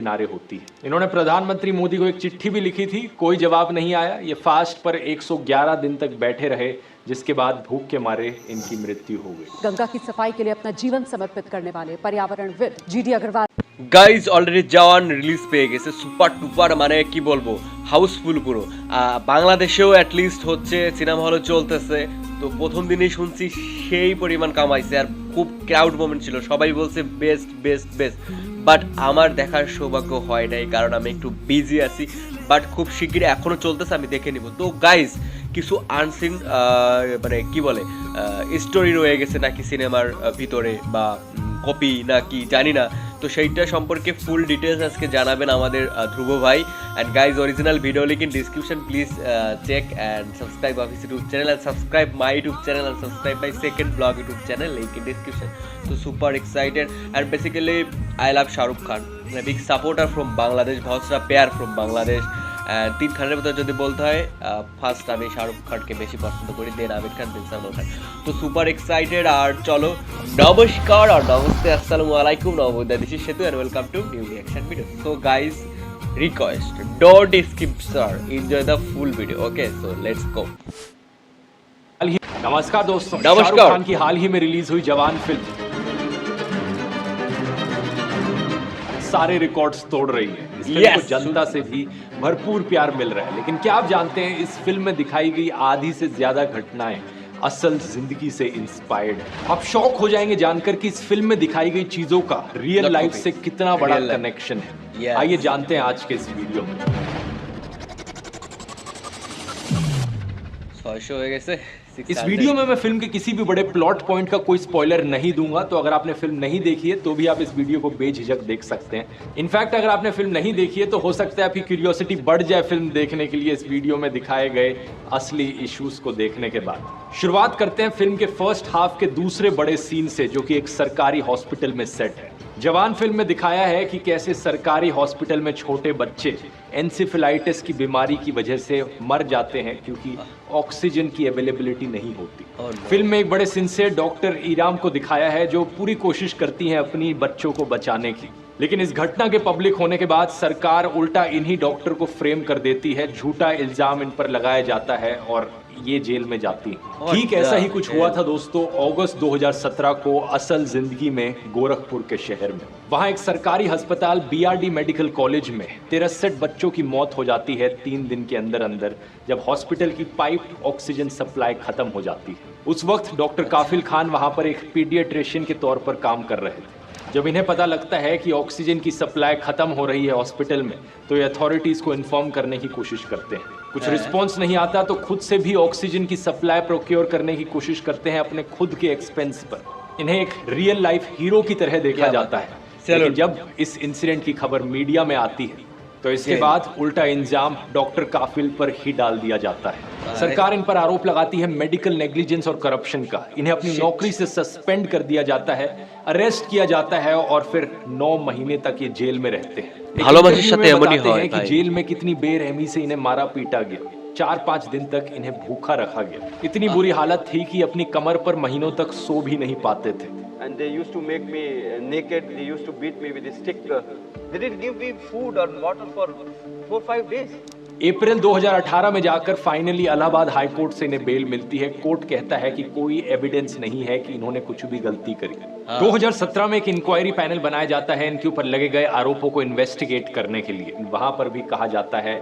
किनारे होती है। इन्होंने प्रधानमंत्री मोदी को एक चिट्ठी भी लिखी थी, कोई जवाब नहीं आया। ये फास्ट पर 111 दिन तक बैठे रहे, जिसके बाद भूख के मारे इनकी मृत्यु हो गई। गंगा की सफाई के लिए अपना जीवन समर्पित करने वाले पर्यावरणविद जीडी अग्रवाल গাইজ অলরেডি জওয়ান রিলিজ পেয়ে গেছে, সুপার টুপার, মানে কি বলবো, হাউসফুল পুরো। বাংলাদেশেও অ্যাটলিস্ট হচ্ছে, সিনেমা হলে চলতেছে। তো প্রথম দিনেই শুনছি সেই পরিমাণ কামাইছে, আর খুব ক্রাউড মোমেন্ট ছিল, সবাই বলছে বেস্ট বেস্ট বেস্ট। বাট আমার দেখার সৌভাগ্য হয় নাই, কারণ আমি একটু বিজি আছি। বাট খুব শিগগিরই এখনও চলতেছে, আমি দেখে নিব। তো গাইজ কিছু আনসিন মানে কি বলে স্টোরি রয়ে গেছে নাকি সিনেমার ভিতরে, বা কপি নাকি জানি না। তো সেইটা সম্পর্কে ফুল ডিটেলস আজকে জানাবেন আমাদের ধ্রুব ভাই। And guys original video link in description, please check and subscribe of his YouTube channel, and subscribe my YouTube channel, and subscribe my second blog YouTube channel, link in description. তো super excited, and basically I love Shahrukh Khan, big supporter from Bangladesh, ভাউসরা পেয়ার from Bangladesh. তিন খানের মতো যদি বলতে হয়, first আমি শাহরুখ খানকে বেশি পছন্দ করি, দেন আমির খান, দেন সালমান খান। তো সুপার এক্সাইটেড। আর চলো, নমস্কার আর নমস্তে, আসসালামু আলাইকুম, নমস্তে, this is Setu, and welcome to new reaction video. So guys, request don't skip sir, enjoy the full video. Okay, so let's go. नमस्कार दोस्तों, नमस्कार। शाहरुख खान की हाल ही में रिलीज हुई जवान फिल्म सारे रिकॉर्ड्स तोड़ रही है। इस फिल्म को जनता से भी भरपूर प्यार मिल रहा है। लेकिन क्या आप जानते हैं, इस फिल्म में दिखाई गई आधी से ज्यादा घटनाएं असल जिंदगी से इंस्पायर्ड है। आप शॉक हो जाएंगे जानकर कि इस फिल्म में दिखाई गई चीजों का रियल लाइफ से कितना बड़ा कनेक्शन है। आइए जानते हैं आज के इस वीडियो में। 600 हो गए से। इस वीडियो में मैं फिल्म के किसी भी बड़े प्लॉट पॉइंट का कोई स्पॉइलर नहीं दूंगा, तो अगर आपने फिल्म नहीं देखी है तो भी आप इस वीडियो को बेझिझक देख सकते हैं। इनफैक्ट अगर आपने फिल्म नहीं देखी है तो हो सकता है आपकी क्यूरियोसिटी बढ़ जाए फिल्म देखने के लिए इस वीडियो में दिखाए गए असली इश्यूज को देखने के बाद। शुरुआत करते हैं फिल्म के फर्स्ट हाफ के दूसरे बड़े सीन से, जो कि एक सरकारी हॉस्पिटल में सेट है। जवान फिल्म में दिखाया है कि कैसे सरकारी हॉस्पिटल में छोटे बच्चे एन्सेफेलाइटिस की बीमारी की वजह से मर जाते हैं क्योंकि ऑक्सीजन की अवेलेबिलिटी नहीं होती। फिल्म में एक बड़े सिंसियर डॉक्टर ईराम को दिखाया है, जो पूरी कोशिश करती हैं अपनी बच्चों को बचाने की। लेकिन इस घटना के पब्लिक होने के बाद सरकार उल्टा इन्हीं डॉक्टर को फ्रेम कर देती है, झूठा इल्जाम इन पर लगाया जाता है और ये जेल में जाती है। ठीक ऐसा ही कुछ हुआ था दोस्तों, अगस्त 2017 को असल जिंदगी में गोरखपुर के शहर में। वहां एक सरकारी अस्पताल बीआरडी मेडिकल कॉलेज में 63 बच्चों की मौत हो जाती है 3 दिन के अंदर अंदर, जब हॉस्पिटल की पाइप ऑक्सीजन सप्लाई खत्म हो जाती है। उस वक्त डॉक्टर काफिल खान वहां पर एक पीडियाट्रिशियन के तौर पर काम कर रहे थे। जब इन्हें पता लगता है कि ऑक्सीजन की सप्लाई खत्म हो रही है हॉस्पिटल में, तो ये अथॉरिटीज को इन्फॉर्म करने की कोशिश करते हैं। कुछ रिस्पॉन्स नहीं आता तो खुद से भी ऑक्सीजन की सप्लाई प्रोक्योर करने की कोशिश करते हैं अपने खुद के एक्सपेंस पर। इन्हें एक रियल लाइफ हीरो की तरह देखा जाता है। लेकिन जब इस इंसिडेंट की खबर मीडिया में आती है तो इसके बाद उल्टा इल्जाम डॉक्टर काफिल पर ही डाल दिया जाता है। सरकार इन पर आरोप लगाती है मेडिकल नेग्लिजेंस और करप्शन का। इन्हें अपनी नौकरी से सस्पेंड कर दिया जाता है, अरेस्ट किया जाता है और फिर 9 महीने तक ये जेल में रहते हैं। कि जेल में कितनी बेरहमी से इन्हें मारा पीटा गया। 4-5 दिन तक इन्हें भूखा रखा गया। इतनी बुरी हालत थी कि अपनी कमर पर महीनों तक सो भी नहीं पाते थे। And they used to make me naked. They used to beat me with a stick. They didn't give me food or water for 4-5 days. अप्रैल 2018 में जाकर फाइनली इलाहाबाद हाई कोर्ट से इन्हें बेल मिलती है। कोर्ट कहता है कि कोई एविडेंस नहीं है कि इन्होंने कुछ भी गलती करी। 2017 में एक इंक्वायरी पैनल बनाया जाता है इनके ऊपर लगे गए आरोपों को इन्वेस्टिगेट करने के लिए। वहां पर भी कहा जाता है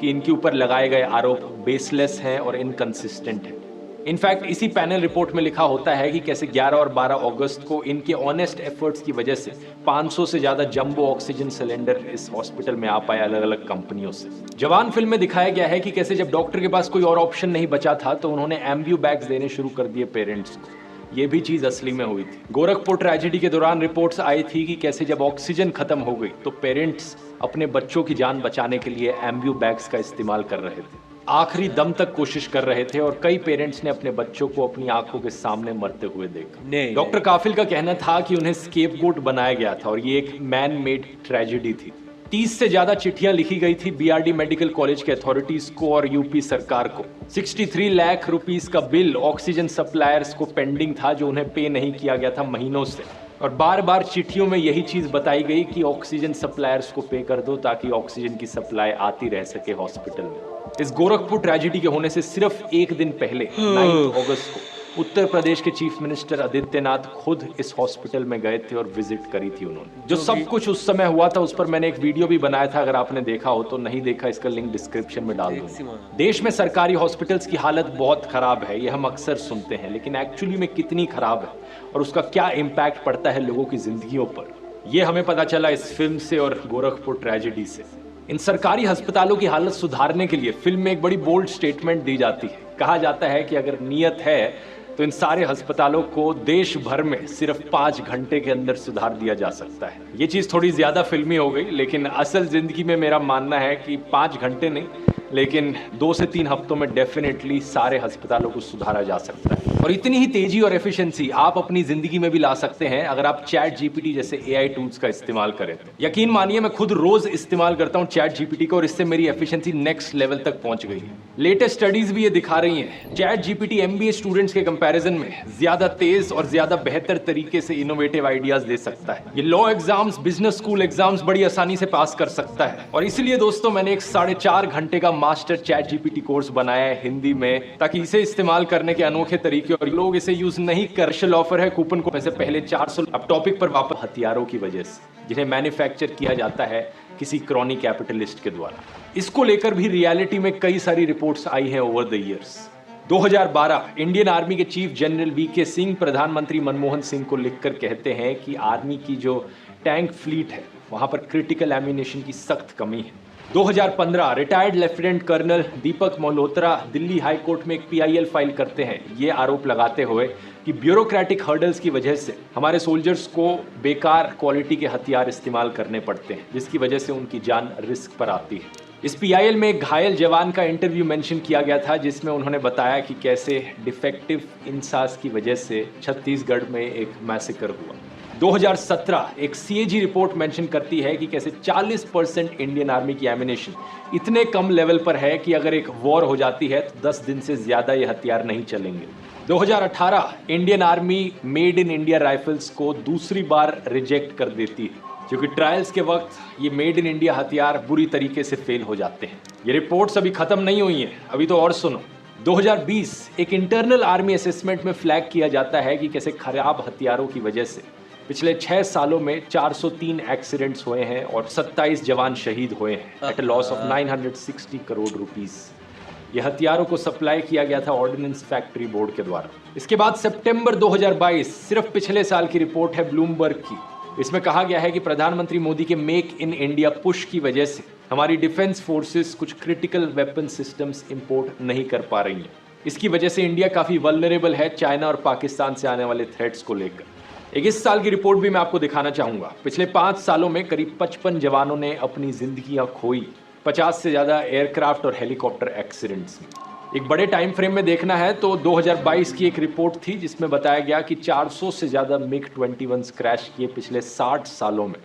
कि इनके ऊपर लगाए गए आरोप बेसलेस हैं और इनकंसिस्टेंट हैं। इनफैक्ट इसी पैनल रिपोर्ट में लिखा होता है कि कैसे 11 और 12 अगस्त को इनके ऑनेस्ट एफर्ट्स की वजह से 500 से ज्यादा जंबो ऑक्सीजन सिलेंडर इस हॉस्पिटल में आ पाए अलग अलग कंपनियों से। जवान फिल्म में दिखाया गया है कि कैसे जब डॉक्टर के पास कोई और ऑप्शन नहीं बचा था तो उन्होंने एम्ब्यू बैग्स देने शुरू कर दिए पेरेंट्स को। ये भी चीज असली में हुई थी। गोरखपुर ट्रेजेडी के दौरान रिपोर्ट्स आई थी कि कैसे जब ऑक्सीजन खत्म हो गई तो पेरेंट्स अपने बच्चों की जान बचाने के लिए एम्ब्यू बैग्स का इस्तेमाल कर रहे थे। आखिरी दम तक कोशिश कर रहे थे और कई पेरेंट्स ने अपने बच्चों को अपनी आंखों के सामने मरते हुए देखा। डॉक्टर काफिल का कहना था कि उन्हें स्केपगोट बनाया गया था और ये एक मैन मेड ट्रेजेडी थी। 30 से ज्यादा चिट्ठियां लिखी गई थी बीआरडी मेडिकल कॉलेज के अथॉरिटीज को और यूपी सरकार को। 63 लाख रुपीस का बिल ऑक्सीजन सप्लायर्स को पेंडिंग था, जो उन्हें पे नहीं किया गया था महीनों से। और बार बार चिट्ठियों में यही चीज बताई गई कि ऑक्सीजन सप्लायर्स को पे कर दो ताकि ऑक्सीजन की सप्लाई आती रह सके हॉस्पिटल में। इस गोरखपुर ट्रेजेडी के होने से सिर्फ एक दिन पहले 9 अगस्त को उत्तर प्रदेश के चीफ मिनिस्टर आदित्यनाथ खुद इस हॉस्पिटल में गए थे और विजिट करी थी उन्होंने। जो सब कुछ उस समय हुआ था उस पर मैंने एक वीडियो भी बनाया था, अगर आपने देखा हो तो, नहीं देखा इसका लिंक डिस्क्रिप्शन में डाल दूंगा। देश में सरकारी हॉस्पिटल्स की हालत बहुत खराब है, ये हम अक्सर सुनते हैं, लेकिन एक्चुअली में कितनी खराब है और उसका क्या इम्पैक्ट पड़ता है लोगों की जिंदगियों पर, यह हमें पता चला इस फिल्म से और गोरखपुर ट्रेजेडी से। इन सरकारी अस्पतालों की हालत सुधारने के लिए फिल्म में एक बड़ी बोल्ड स्टेटमेंट दी जाती है। कहा जाता है कि अगर नियत है तो इन सारे अस्पतालों को देश भर में सिर्फ 5 घंटे के अंदर सुधार दिया जा सकता है। ये चीज थोड़ी ज्यादा फिल्मी हो गई, लेकिन असल जिंदगी में मेरा मानना है कि 5 घंटे नहीं, लेकिन 2 से 3 हफ्तों में डेफिनेटली सारे अस्पतालों को सुधारा जा सकता है। और इतनी ही तेजी और एफिशिएंसी आप अपनी जिंदगी में भी ला सकते हैं अगर आप चैट जीपीटी जैसे एआई टूल्स का इस्तेमाल करें। यकीन मानिए मैं खुद रोज इस्तेमाल करता हूं चैट जीपीटी को और इससे मेरी एफिशिएंसी नेक्स्ट लेवल तक पहुंच गई है। लेटेस्ट स्टडीज भी ये दिखा रही हैं चैट जीपीटी एमबीए स्टूडेंट्स के कंपैरिजन में ज्यादा तेज और ज्यादा बेहतर तरीके से इनोवेटिव आइडियाज दे सकता है। ये law exams, business school exams बड़ी आसानी से पास कर सकता है। और इसलिए दोस्तों मैंने एक 4.5 घंटे का मास्टर चैट जीपीटी कोर्स बनाया है हिंदी में, ताकि इसे इस्तेमाल करने के अनोखे तरीके, और लोग इसे यूज नहीं कर, स्पेशल ऑफर है कूपन को से पहले 400। अब टॉपिक पर वापस, हथियारों की वजह से जिन्हें मैन्युफैक्चर किया जाता है किसी क्रॉनी कैपिटलिस्ट के द्वारा, इसको लेकर भी रियलिटी में कई सारी रिपोर्ट्स आई हैं over the years. 2012 Indian army के चीफ जनरल वीके सिंह प्रधानमंत्री मनमोहन सिंह को लिखकर कहते हैं कि आर्मी की जो टैंक फ्लीट है वहां पर क्रिटिकल एम्यूनेशन की सख्त कमी है। 2015 रिटायर्ड लेफ्टिनेंट कर्नल दीपक मल्होत्रा दिल्ली हाई कोर्ट में एक पीआईएल फाइल करते हैं, ये आरोप लगाते हुए कि ब्यूरोक्रेटिक हर्डल्स की वजह से हमारे सोल्जर्स को बेकार क्वालिटी के हथियार इस्तेमाल करने पड़ते हैं, जिसकी वजह से उनकी जान रिस्क पर आती है। इस पीआईएल में एक घायल जवान का इंटरव्यू मेंशन किया गया था, जिसमें उन्होंने बताया कि कैसे डिफेक्टिव इंसास की वजह से छत्तीसगढ़ में एक मैसेकर हुआ। 2017 एक सीएजी रिपोर्ट मेंशन करती है कि कैसे 40% इंडियन आर्मी की एमिनेशन इतने कम लेवल पर है कि अगर एक वॉर हो जाती है तो 10 दिन से ज्यादा ये हथियार नहीं चलेंगे। 2018 Indian army made in India rifles को दूसरी बार रिजेक्ट कर देती है, क्योंकि ट्रायल्स के वक्त ये मेड इन इंडिया हथियार बुरी तरीके से फेल हो जाते हैं। ये रिपोर्ट्स अभी खत्म नहीं हुई हैं, अभी तो और सुनो। 2020 एक इंटरनल आर्मी असेसमेंट में फ्लैग किया जाता है कि कैसे खराब हथियारों की वजह से पिछले 6 सालों में 403 एक्सीडेंट्स हुए हैं और 27 जवान शहीद हुए हैं at a loss of 960 crore rupees. ये हथियारों को सप्लाई किया गया था ऑर्डिनेंस फैक्ट्री बोर्ड के द्वारा। इसके बाद सितंबर 2022 सिर्फ पिछले साल की रिपोर्ट है ब्लूमबर्ग की। इसमें कहा गया है कि प्रधानमंत्री मोदी के मेक इन इंडिया पुश की वजह से हमारी डिफेंस फोर्सेस कुछ क्रिटिकल वेपन सिस्टम्स इंपोर्ट नहीं कर पा रही हैं। इसकी वजह से इंडिया काफी वल्नरेबल है चाइना और पाकिस्तान से आने वाले थ्रेट्स को लेकर। एक इस साल की रिपोर्ट भी मैं आपको दिखाना चाहूंगा। पिछले 5 सालों में करीब 55 जवानों ने अपनी जिंदगियां खोई 50 से ज्यादा एयरक्राफ्ट और हेलीकॉप्टर एक्सीडेंट्स में। एक बड़े टाइम फ्रेम में देखना है तो 2022 की एक रिपोर्ट थी जिसमें बताया गया कि 400 से ज्यादा मिग-21 क्रैश किए पिछले 60 सालों में,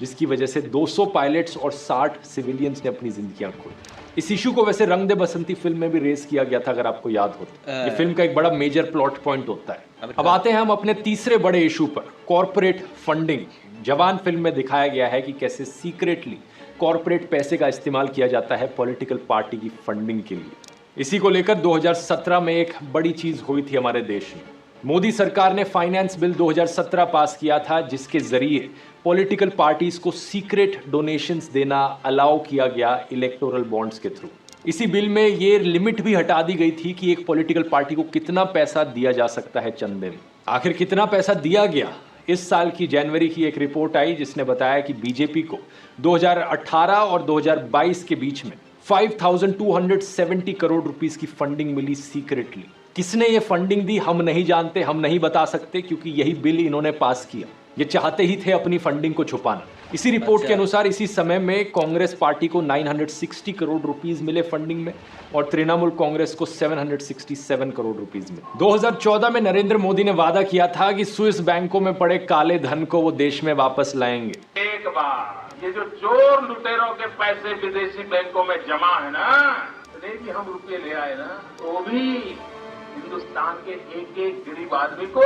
जिसकी वजह से 200 पायलट्स और 60 सिविलियंस ने अपनी जिंदगियां खोई। इस इशू को वैसे रंग दे बसंती फिल्म में भी रेस किया गया था, अगर आपको याद हो तो। ये फिल्म का एक बड़ा मेजर प्लॉट पॉइंट होता है। अब आते हैं हम अपने तीसरे बड़े इशू पर, कॉर्पोरेट फंडिंग। जवान फिल्म में दिखाया गया है कि कैसे सीक्रेटली कॉर्पोरेट पैसे का इस्तेमाल किया जाता है पॉलिटिकल पार्टी की फंडिंग के लिए। इसी को लेकर 2017 में एक बड़ी चीज हुई थी हमारे देश में। मोदी सरकार ने फाइनेंस बिल 2017 पास किया था, जिसके जरिए पॉलिटिकल पार्टीज को सीक्रेट डोनेशंस देना अलाउ किया गया इलेक्टोरल बॉन्ड्स के थ्रू। इसी बिल में ये लिमिट भी हटा दी गई थी कि एक पॉलिटिकल पार्टी को कितना पैसा दिया जा सकता है चंदे में। आखिर कितना पैसा दिया गया? इस साल की जनवरी की एक रिपोर्ट आई जिसने बताया कि बीजेपी को 2018 और 2022 के बीच में 5,270 करोड़ रुपीस की फंडिंग मिली सीक्रेटली। किसने ये फंडिंग दी हम नहीं जानते, हम नहीं बता सकते, क्योंकि यही बिल इन्होंने पास किया। ये चाहते ही थे अपनी फंडिंग को छुपाना। इसी रिपोर्ट के अनुसार इसी समय में कांग्रेस पार्टी को 960 करोड़ रुपीस मिले फंडिंग में और तृणमूल कांग्रेस को 767 करोड़ रुपीस मिले। 2014 में नरेंद्र मोदी ने वादा किया था कि स्विस बैंकों में पड़े काले धन को वो देश में वापस लाएंगे। एक बार ये जो चोर लुटेरों के पैसे विदेशी बैंकों में जमा है ना, भी हम रुपये ले आए ना, तो भी हिंदुस्तान के एक एक गरीब आदमी को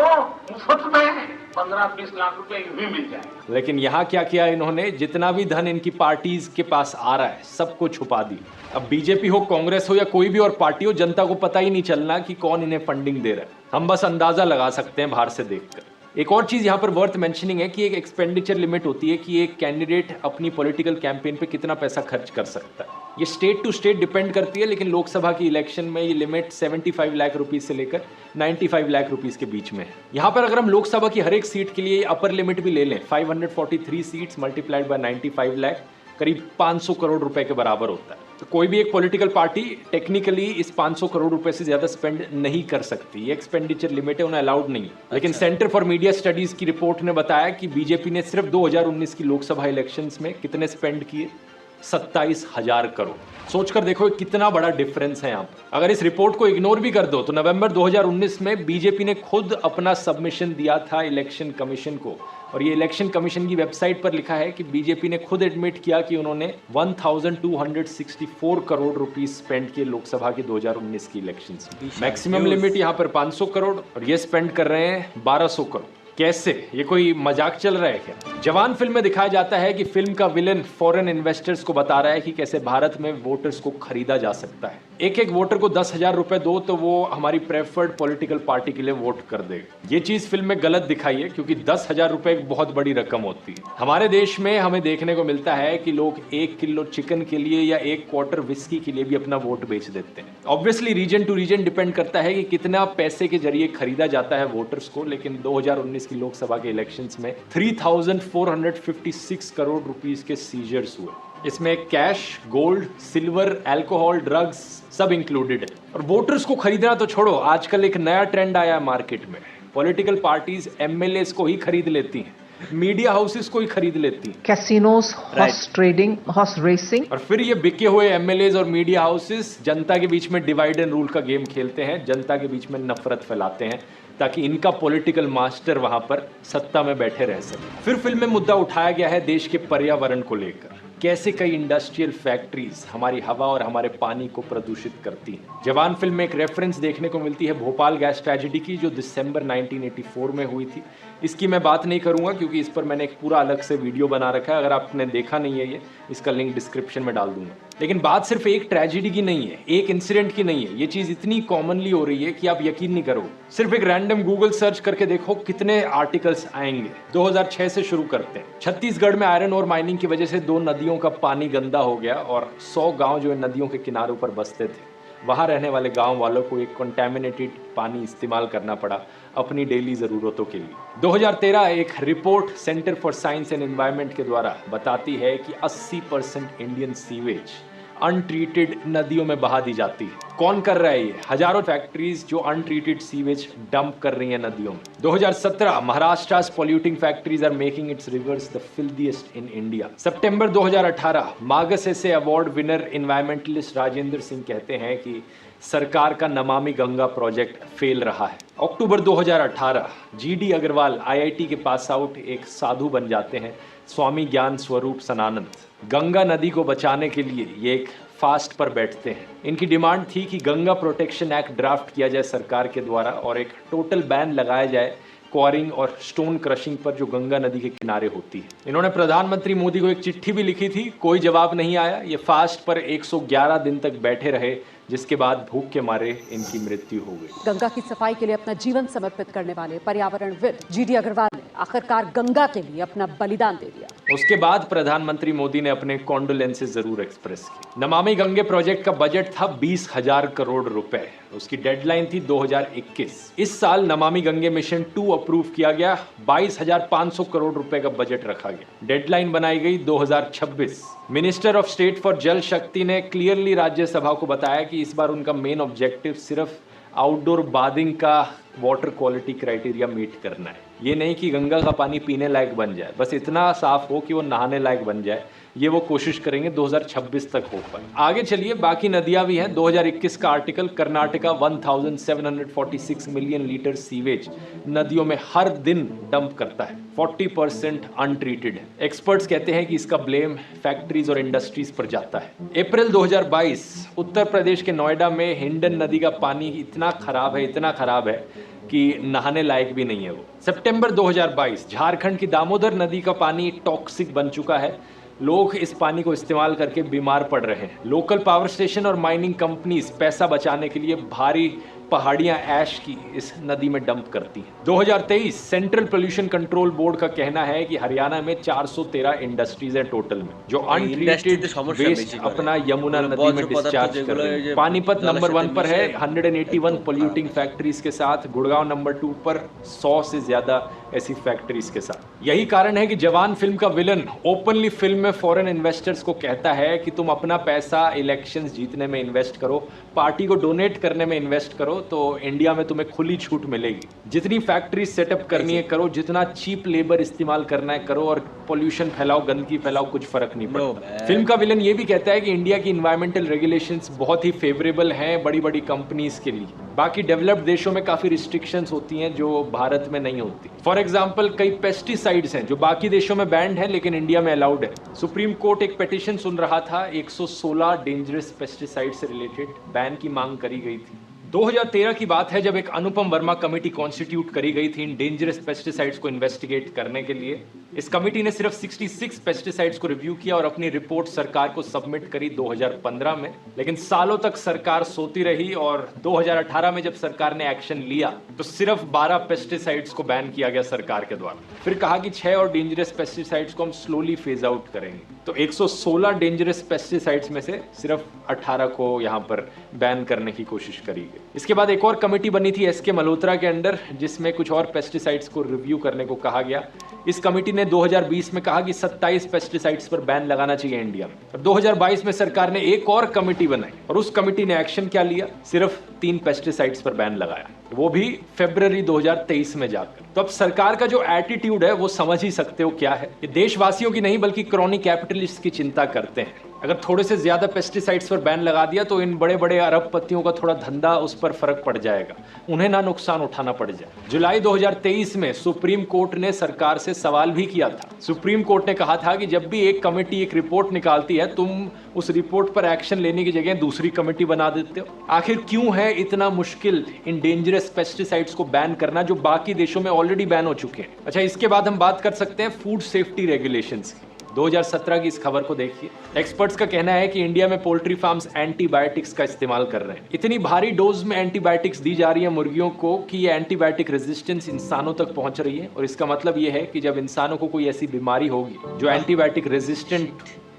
मुफ्त में 15-20 लाख रुपए यूं ही मिल जाए। लेकिन यहाँ क्या किया इन्होंने, जितना भी धन इनकी पार्टीज के पास आ रहा है सबको छुपा दी। अब बीजेपी हो, कांग्रेस हो या कोई भी और पार्टी हो, जनता को पता ही नहीं चलना कि कौन इन्हें फंडिंग दे रहा है। हम बस अंदाजा लगा सकते हैं बाहर से देखकर। एक और चीज यहाँ पर वर्थ मेंशनिंग है कि एक एक्सपेंडिचर लिमिट होती है कि एक कैंडिडेट अपनी पॉलिटिकल कैंपेन पे कितना पैसा खर्च कर सकता है। ये स्टेट टू स्टेट डिपेंड करती है, लेकिन लोकसभा की इलेक्शन में ये लिमिट 75 लाख रुपीस से लेकर 95 लाख रुपीस के बीच में है। यहाँ पर अगर हम लोकसभा की हर एक सीट के लिए अपर लिमिट भी ले लें, 543 सीट्स मल्टीप्लाइड बाय 95 लाख, करीब 500 करोड़ रुपए के बराबर होता है। तो कोई भी एक पॉलिटिकल पार्टी टेक्निकली इस 500 करोड़ रुपए से ज्यादा स्पेंड नहीं कर सकती। ये एक्सपेंडिचर लिमिट है, उन्हें अलाउड नहीं। लेकिन सेंटर फॉर मीडिया स्टडीज की रिपोर्ट ने बताया कि बीजेपी ने सिर्फ 2019 की लोकसभा इलेक्शंस में कितने स्पेंड किए, 27,000 करोड़। सोचकर देखो कितना बड़ा डिफरेंस है यहाँ पर। अगर इस रिपोर्ट को इग्नोर भी कर दो तो नवंबर 2019 में बीजेपी ने खुद अपना सबमिशन दिया था इलेक्शन कमीशन को, और ये इलेक्शन कमीशन की वेबसाइट पर लिखा है कि बीजेपी ने खुद एडमिट किया कि उन्होंने 1264 करोड़ रुपीस स्पेंड किए लोकसभा की 2019 की इलेक्शंस में। मैक्सिमम लिमिट यहाँ पर 500 करोड़ और ये स्पेंड कर रहे हैं 1200 करोड़। कैसे? ये कोई मजाक चल रहा है क्या? जवान फिल्म में दिखाया जाता है कि फिल्म का विलन फॉरेन इन्वेस्टर्स को बता रहा है कि कैसे भारत में वोटर्स को खरीदा जा सकता है। एक एक वोटर को 10,000 रुपए दो तो वो हमारी प्रेफर्ड पॉलिटिकल पार्टी के लिए वोट कर देगा। ये चीज फिल्म में गलत दिखाई है क्योंकि 10,000 रुपए एक बहुत बड़ी रकम होती है। हमारे देश में हमें देखने को मिलता है कि लोग 1 किलो चिकन के लिए या 1 क्वार्टर विस्की के लिए भी अपना वोट बेच देते हैं। Obviously reason to reason depend करता है कि कितना पैसे के जरिए खरीदा जाता है वोटर्स को, लेकिन 2019 की लोकसभा के इलेक्शंस में 3,456 करोड़ रुपीस के सीजर्स हुए। इसमें cash, gold, silver, alcohol, drugs सब इंक्लूडेड है। और वोटर्स को खरीदना तो छोड़ो, आजकल एक नया ट्रेंड आया है मार्केट में। पॉलिटिकल पार्टीज एमएलएस को ही खरीद लेती हैं, मीडिया हाउसेस को ही खरीद लेती हैं। Casinos, horse trading, horse racing, और फिर ये बिके हुए एमएलएस और मीडिया हाउसेस जनता के बीच में डिवाइड एंड रूल का गेम खेलते हैं, जनता के बीच में नफरत फैलाते हैं ताकि इनका पॉलिटिकल मास्टर वहां पर सत्ता में बैठे रह सके। फिर फिल्म में मुद्दा उठाया गया है देश के पर्यावरण को लेकर, कैसे कई इंडस्ट्रियल फैक्ट्रीज हमारी हवा और हमारे पानी को प्रदूषित करती हैं। जवान फिल्म में एक रेफरेंस देखने को मिलती है भोपाल गैस ट्रेजेडी की, जो दिसंबर 1984 में हुई थी। इसकी मैं बात नहीं करूंगा क्योंकि इस पर मैंने एक पूरा अलग से वीडियो बना रखा है। अगर आपने देखा नहीं है ये, इसका लिंक डिस्क्रिप्शन में डाल दूंगा। लेकिन बात सिर्फ एक ट्रेजेडी की नहीं है, एक इंसिडेंट की नहीं है। ये चीज इतनी कॉमनली हो रही है कि आप यकीन नहीं करो। सिर्फ एक रैंडम गूगल सर्च करके देखो कितने आर्टिकल्स आएंगे। 2006 से शुरू करते हैं। छत्तीसगढ़ में आयरन और माइनिंग की वजह से 2 नदियों का पानी गंदा हो गया और 100 गांव जो इन नदियों के किनारों पर बसते थे, वहां रहने वाले गांव वालों को एक कंटेमिनेटेड पानी इस्तेमाल करना पड़ा अपनी डेली ज़रूरतों के लिए। 2013 एक report centre for science and environment के द्वारा बताती है कि 80% इंडियन सीवेज अनट्रीटेड नदियों में बहा दी जाती है। कौन कर रहा है ये? हजारों फैक्ट्रीज जो अनट्रीटेड सीवेज डंप कर रही हैं नदियों में। 2017 महाराष्ट्र's polluting factories are making its rivers the filthiest in India। सितंबर 2018 Magsaysay award winner environmentalist Rajendra Singh कहते हैं कि सरकार का नमामि गंगा प्रोजेक्ट फेल रहा है। अक्टूबर 2018 जीडी अग्रवाल आईआईटी के पास आउट एक साधु बन जाते हैं, स्वामी ज्ञान स्वरूप सनानंद। गंगा नदी को बचाने के लिए ये एक फास्ट पर बैठते हैं। इनकी डिमांड थी कि गंगा प्रोटेक्शन एक्ट ड्राफ्ट किया जाए सरकार के द्वारा और एक टोटल बैन लगाया जाए क्वारिंग और स्टोन क्रशिंग पर जो गंगा नदी के किनारे होती है। इन्होंने प्रधानमंत्री मोदी को एक चिट्ठी भी लिखी थी, कोई जवाब नहीं आया। ये फास्ट पर 111 दिन तक बैठे रहे, जिसके बाद भूख के मारे इनकी मृत्यु हो गई। गंगा की सफाई के लिए अपना जीवन समर्पित करने वाले पर्यावरणविद जीडी अग्रवाल ने आखिरकार गंगा के लिए अपना बलिदान दे दिया। उसके बाद प्रधानमंत्री मोदी ने अपने कॉन्डोलेंसेस जरूर एक्सप्रेस की। नमामि गंगे प्रोजेक्ट का बजट था 20,000 करोड़ रुपए। उसकी डेडलाइन थी 2021। इस साल नमामि गंगे मिशन 2 अप्रूव किया गया, 22,500 करोड़ रुपए का बजट रखा गया। डेडलाइन बनाई गई 2026। मिनिस्टर ऑफ स्टेट फॉर जल शक्ति ने क्लियरली राज्यसभा को बताया कि इस बार उनका मेन ऑब्जेक्टिव सिर्फ आउटडोर बाथिंग का वाटर क्वालिटी क्राइटेरिया मीट करना है। ये नहीं कि गंगा का पानी पीने लायक बन जाए, बस इतना साफ हो कि वो नहाने लायक बन जाए ये वो कोशिश करेंगे 2026 तक हो पाए। आगे चलिए, बाकी नदियां भी हैं। 2021 का article, Karnataka 1746 million litre sewage नदियों में हर दिन डंप करता है, 40% अनट्रीटेड है। एक्सपर्ट्स कहते हैं कि इसका ब्लेम फैक्ट्रीज और इंडस्ट्रीज पर जाता है। अप्रैल 2022 उत्तर प्रदेश के नोएडा में हिंडन नदी का पानी इतना खराब है कि नहाने लायक भी नहीं है वो। सितंबर 2022 झारखंड की दामोदर नदी का पानी टॉक्सिक बन चुका है। लोग इस पानी को इस्तेमाल करके बीमार पड़ रहे हैं। लोकल पावर स्टेशन और माइनिंग कंपनीज पैसा बचाने के लिए भारी पहाड़ियां ऐश की इस नदी में डंप करती हैं। 2023 सेंट्रल पोल्यूशन कंट्रोल बोर्ड का कहना है कि हरियाणा में 413 इंडस्ट्रीज है टोटल में, जो अनट्रीटेड वेस्ट अपना यमुना नदी में डिस्चार्ज कर रहे हैं। पानीपत नंबर 1 पर है 181 पोल्यूटिंग फैक्ट्रीज के साथ, गुड़गांव नंबर 2 पर 100 से ज्यादा ऐसी फैक्ट्रीज के साथ। यही कारण है कि जवान फिल्म का विलन ओपनली फिल्म में फॉरेन इन्वेस्टर्स को कहता है कि तुम अपना पैसा इलेक्शंस जीतने में इन्वेस्ट करो, पार्टी को डोनेट करने में इन्वेस्ट करो, तो इंडिया में तुम्हें खुली छूट मिलेगी। जितनी फैक्ट्री सेटअप करनी है करो, जितना चीप लेबर इस्तेमाल करना है करो, और पोल्यूशन फैलाओ, गंदगी फैलाओ, कुछ फर्क नहीं पड़ता। फिल्म का विलन ये भी कहता है कि इंडिया की इन्वायरमेंटल रेगुलेशंस बहुत ही फेवरेबल हैं बड़ी बड़ी कंपनीज के लिए। बाकी डेवलप्ड देशों में काफी रिस्ट्रिक्शंस होती हैं जो भारत में नहीं होती। फॉर एग्जाम्पल, कई पेस्टिसाइड्स हैं जो बाकी देशों में बैंड है लेकिन इंडिया में अलाउड है। सुप्रीम कोर्ट एक पिटीशन सुन रहा था, 116 डेंजरस पेस्टिसाइड से रिलेटेड बैन की मांग करी गई थी। 2013 की बात है जब एक अनुपम वर्मा कमेटी कॉन्स्टिट्यूट करी गई थी इन डेंजरस पेस्टिसाइड्स को इन्वेस्टिगेट करने के लिए। इस कमेटी ने सिर्फ 66 पेस्टिसाइड्स को रिव्यू किया और अपनी रिपोर्ट सरकार को सबमिट करी 2015 में, लेकिन सालों तक सरकार सोती रही और 2018 में जब सरकार ने एक्शन लिया तो सिर्फ 12 पेस्टिसाइड्स को बैन किया गया सरकार के द्वारा। फिर कहा कि 6 और डेंजरस पेस्टिसाइड्स को हम स्लोली फेज आउट करेंगे। तो 116 डेंजरस पेस्टिसाइड्स में से सिर्फ 18 को यहाँ पर बैन करने की कोशिश करी गई। इसके बाद एक और कमेटी बनी थी एसके मल्होत्रा के अंडर, जिसमें कुछ और पेस्टिसाइड्स को रिव्यू करने को कहा गया। इस कमेटी ने 2020 में कहा कि 27 पेस्टिसाइड्स पर बैन लगाना चाहिए इंडिया में। अब 2022 में सरकार ने एक और कमेटी बनाई और उस कमेटी ने एक्शन क्या लिया, सिर्फ 3 पेस्टिसाइड्स पर बैन लगाया, वो भी फरवरी 2023 में जाकर। तो अब सरकार का जो एटीट्यूड है वो समझ ही सकते हो क्या है। ये देशवासियों की नहीं बल्कि क्रॉनिक कैपिटलिस्ट की चिंता करते हैं। अगर थोड़े से ज्यादा पेस्टिसाइड्स पर बैन लगा दिया तो इन बड़े बड़े अरबपतियों का थोड़ा धंधा उस पर फर्क पड़ जाएगा, उन्हें ना नुकसान उठाना पड़ जाए। जुलाई 2023 में सुप्रीम कोर्ट ने सरकार से सवाल भी किया था। सुप्रीम कोर्ट ने कहा था कि जब भी एक कमेटी एक रिपोर्ट निकालती है तुम उस रिपोर्ट पर एक्शन लेने की जगह दूसरी कमेटी बना देते हो। आखिर क्यों है इतना मुश्किल इन डेंजरस पेस्टिसाइड्स को बैन करना जो बाकी देशों में ऑलरेडी बैन हो चुके हैं। अच्छा, इसके बाद हम बात कर सकते हैं फूड सेफ्टी रेगुलेशंस की। 2017 की इस खबर को देखिए। एक्सपर्ट्स का कहना है कि इंडिया में पोल्ट्री फार्म्स एंटीबायोटिक्स का इस्तेमाल कर रहे हैं। इतनी भारी डोज में एंटीबायोटिक्स दी जा रही है मुर्गियों को कि ये एंटीबायोटिक रेजिस्टेंस इंसानों तक पहुंच रही है। और इसका मतलब ये है कि जब इंसानों को कोई ऐसी बीमारी होगी जो एंटीबायोटिक रेजिस्टेंट,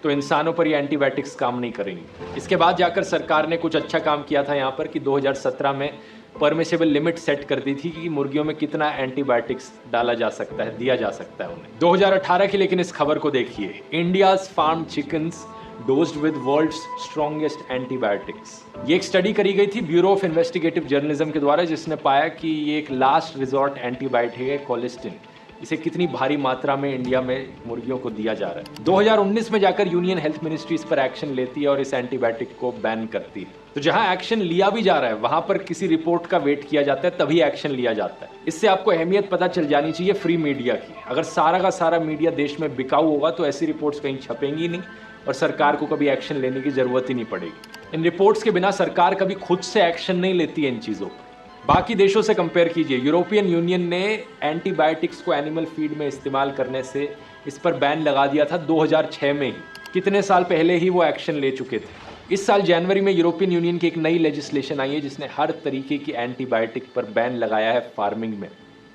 तो इंसानों पर ये एंटीबायोटिक्स काम नहीं करेंगे। इसके बाद जाकर सरकार ने कुछ अच्छा काम किया था यहाँ पर कि 2017 में परमिसेबल लिमिट सेट कर दी थी कि मुर्गियों में कितना एंटीबायोटिक्स डाला जा सकता है, दिया जा सकता है उन्हें। 2018 की लेकिन इस खबर को देखिए, India's farm chickens dosed with world's strongest antibiotics. ये एक स्टडी करी गई थी ब्यूरो ऑफ इन्वेस्टिगेटिव जर्नलिज्म के द्वारा, जिसने पाया कि ये एक लास्ट रिजॉर्ट एंटीबायोटिक है, कोलिस्टिन। इसे कितनी भारी मात्रा में इंडिया में मुर्गियों को दिया जा रहा है। 2019 में जाकर यूनियन हेल्थ मिनिस्ट्री इस पर एक्शन लेती है और इस एंटीबायोटिक को बैन करती है। तो जहां एक्शन लिया भी जा रहा है वहां पर किसी रिपोर्ट का वेट किया जाता है, तभी एक्शन लिया जाता है। इससे आपको अहमियत पता चल जानी चाहिए फ्री मीडिया की। अगर सारा का सारा मीडिया देश में बिकाऊ होगा तो ऐसी रिपोर्ट्स कहीं छपेंगी नहीं और सरकार को कभी एक्शन लेने की जरूरत ही नहीं पड़ेगी। इन रिपोर्ट्स के बिना सरकार कभी खुद से एक्शन नहीं लेती है इन चीजों पर। बाकी देशों से कंपेयर कीजिए, यूरोपियन यूनियन ने एंटीबायोटिक्स को एनिमल फीड में इस्तेमाल करने से इस पर बैन लगा दिया था 2006 में ही। कितने साल पहले ही वो एक्शन ले चुके थे। इस साल जनवरी में यूरोपियन यूनियन की एक नई लेजिस्लेशन आई है जिसने हर तरीके की एंटीबायोटिक पर बैन लगाया है फार्मिंग में।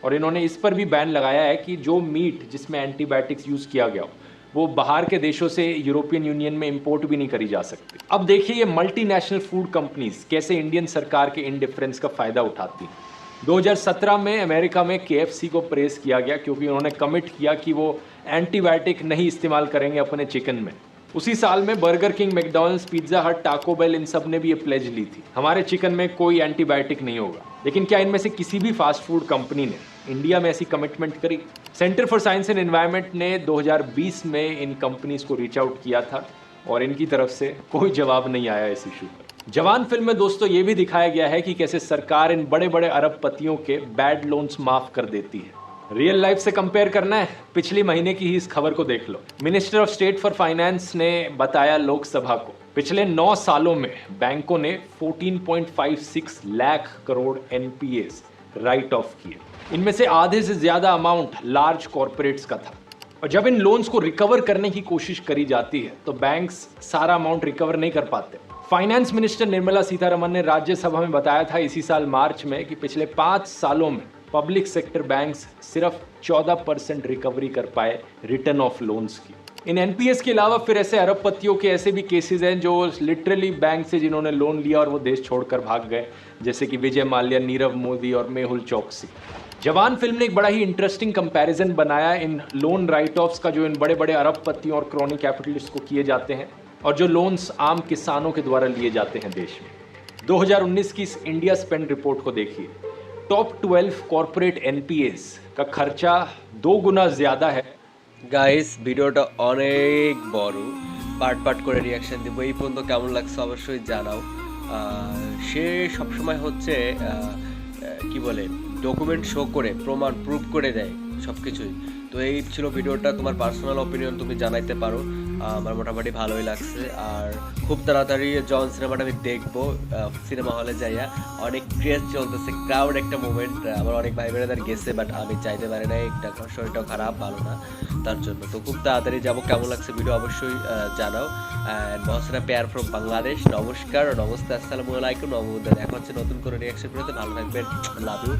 और इन्होंने इस पर भी बैन लगाया है कि जो मीट जिसमें एंटीबायोटिक्स यूज किया गया हो वो बाहर के देशों से यूरोपियन यूनियन में इंपोर्ट भी नहीं करी जा सकती। अब देखिए ये मल्टीनेशनल फूड कंपनीज कैसे इंडियन सरकार के इंडिफरेंस का फायदा उठाती हैं। 2017 में अमेरिका में KFC को प्रेस किया गया क्योंकि उन्होंने कमिट किया कि वो एंटीबायोटिक नहीं इस्तेमाल करेंगे अपने चिकन में। उसी साल में बर्गर किंग, मैकडॉनल्ड्स, पिज्जा हट, टाको बेल, इन सब ने भी ये प्लेज ली थी, हमारे चिकन में कोई एंटीबायोटिक नहीं होगा। लेकिन क्या इनमें से किसी भी फास्ट फूड कंपनी ने इंडिया में ऐसी कमिटमेंट करी? Centre for science and environment ने 2020 में इन कंपनीज को रीच आउट किया था और इनकी तरफ से कोई जवाब नहीं आया इस इशू पर। जवान फिल्म में दोस्तों ये भी दिखाया गया है कि कैसे सरकार इन बड़े बड़े अरबपतियों के बैड लोन्स माफ कर देती है। रियल लाइफ से कंपेयर करना है, पिछले महीने की ही इस खबर को देख लो। Minister of state for finance ने बताया लोकसभा को, पिछले 9 सालों में बैंकों ने 14.56 lakh crore NPS right of किए। इनमें से आधे से ज्यादा अमाउंट लार्ज कॉर्पोरेट्स का था। और जब इन लोन्स को रिकवर करने की कोशिश करी जाती है तो बैंक्स सारा अमाउंट रिकवर नहीं कर पाते। फाइनेंस मिनिस्टर निर्मला सीतारमण ने राज्यसभा में बताया था इसी साल मार्च में कि पिछले 5 सालों में पब्लिक सेक्टर बैंक्स सिर्फ 14% रिकवरी कर पाए रिटर्न ऑफ लोन्स की। इन एनपीएस के अलावा फिर ऐसे अरबपतियों के ऐसे भी केसेस हैं जो लिटरली बैंक से जिन्होंने लोन लिया और वो देश छोड़कर भाग गए, जैसे कि विजय माल्या, नीरव मोदी और मेहुल चौकसी। जवान फिल्म ने एक बड़ा ही इंटरेस्टिंग कंपैरिजन बनाया इन लोन राइट ऑफ्स का जो इन बड़े बड़े अरबपतियों और क्रॉनी कैपिटलिस्ट को किए जाते हैं और जो लोन्स आम किसानों के द्वारा लिए जाते हैं देश में। 2019 की इस इंडिया स्पेंड रिपोर्ट को देखिए। टॉप 12 कॉर्पोरेट एनपीएस का खर्चा 2 गुना ज्यादा है। গাইস ভিডিওটা অনেক বড়, পার্ট পার্ট করে রিয়াকশন দিব। এই পর্যন্ত কেমন লাগছে অবশ্যই জানাও। সে সবসময় হচ্ছে কি বলে ডকুমেন্ট শো করে প্রমাণ প্রুফ করে দেয় সব কিছুই। তো এই ছিল ভিডিওটা, তোমার পার্সোনাল অপিনিয়ন তুমি জানাইতে পারো। আমার মোটামুটি ভালোই লাগছে আর খুব তাড়াতাড়ি জন সিনেমাটা আমি দেখবো সিনেমা হলে যাইয়া। অনেক ক্রেজ চলতেছে, ক্রাউড একটা মুভমেন্ট। আমার অনেক ভাই বোনেদের গেছে বাট আমি চাইতে পারি না, একটা শরীরটাও খারাপ, ভালো না তার জন্য। তো খুব তাড়াতাড়ি যাবো। কেমন লাগছে ভিডিও অবশ্যই জানাও। Mohsina pair from Bangladesh. নমস্কার, নমস্তে, আসসালামু আলাইকুম, নমস্কার। দেখা হচ্ছে নতুন করে রিয়াকশন ভিডিওতে। ভালো থাকবেন, লাভ ইউ।